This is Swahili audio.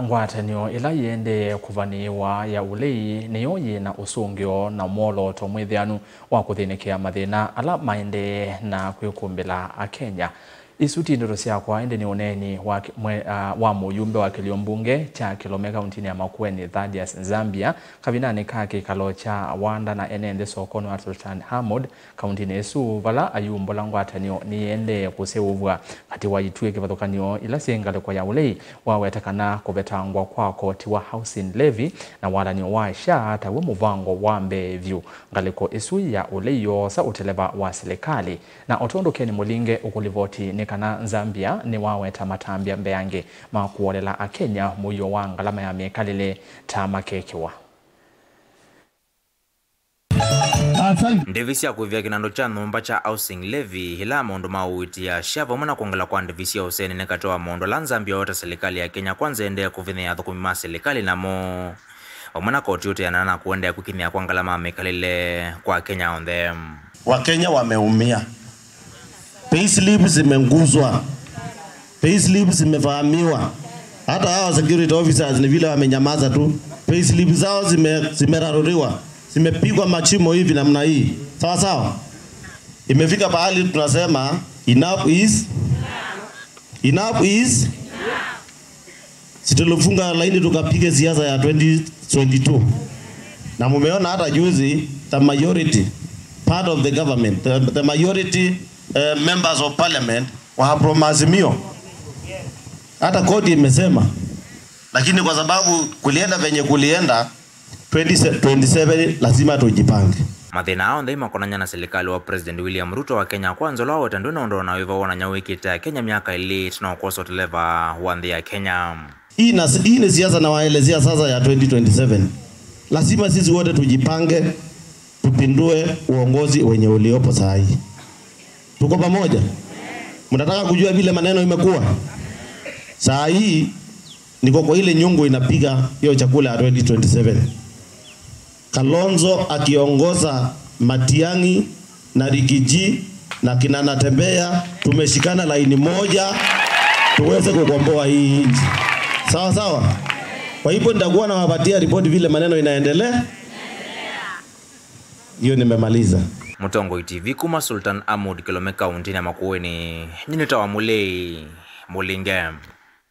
Ngwatanio ila yende kuvaniwa ya ulei niyo yina usungio na molo tomwithianu wa kuthinikea mathina ala maende na kwikumbila a Kenya. Isuti ndoro syakwa ende ni uneni wa muyumbe wa kiliombunge cha Kilome kauntini ya Makueni Thaddeus Zambia kavinani kake kalocha wanda na enende sokono wa Sultan Hamud kauntini esu vala ayumbola ngwatanio ni ende kuseuvwa kati wa itue kivathukanio ila siengale kwa ya ulei wawetakana kubetangwa kwa koti wa housing levy na wala ni waisha hata we muvango wa mbevyu ngaliko esu ya ulei yosa uteleba wa serikali na otondo Ken Mulinge ukulivoti kana Zambia ni waweta matambia mbeyange makuolela a Kenya muyo wa ngalama ya mekalile tamakekiwa. Ndevisi ya kuvia kinando cha nomba cha housing levy hila mondo mauiti ya shava mwana kuangala kwa ndevisi ya useni nekatoa mondo la Zambia wata serikali ya Kenya kwanza ende ya kuvine ya thukumima serikali na mo wamana koti yote ya nana kuende ya kukini ya kuangalama mekalile kwa Kenya on them. Wa Kenya wameumia. Payslip zimenguzwa, payslip zimevamiwa. Hata hao security officers ni vile wamenyamaza tu. Payslip zao zimeraruriwa, zimepigwa machimo hivi namna hii. Sawa sawa. Imefika pahali tunasema enough is situlufunga laini tukapige siasa ya 2022. Na mumeona hata juzi the majority part of the government, the majority members of parliament wahapromazimio. Hata kodi imesema. Lakini kwa sababu kulienda venye kulienda 2027 lazima tujipange. Mathina hao ndai makonanya na serikali wa President William Ruto wa Kenya kwanza lao watanduna ndo na wiva wana nyawiki ta Kenya miaka ili tunaokosa tuleva wandhi ya Kenya. Hii ni siasa na waelezea sasa ya 2027. Lazima sisi wote tujipange tupindue uongozi wenye uliopo saa hii. Tuko pamoja? Mnataka kujua vile maneno imekuwa? Saa hii niko kwa ile nyungu inapiga hiyo chakula ya 2027. Kalonzo akiongoza Matiang'i na Rigiji na Kinana Tembea tumeshikana laini moja tuweze kukomboa hii nchi. Sawa sawa? Kwa hivyo nitakuwa na wapatia ripoti vile maneno inaendelea. Hiyo nimemaliza. Mutongo TV kuma Sultan Hamud Kilome kauntini ya Makueni. Nyinyi tawa Mulinge.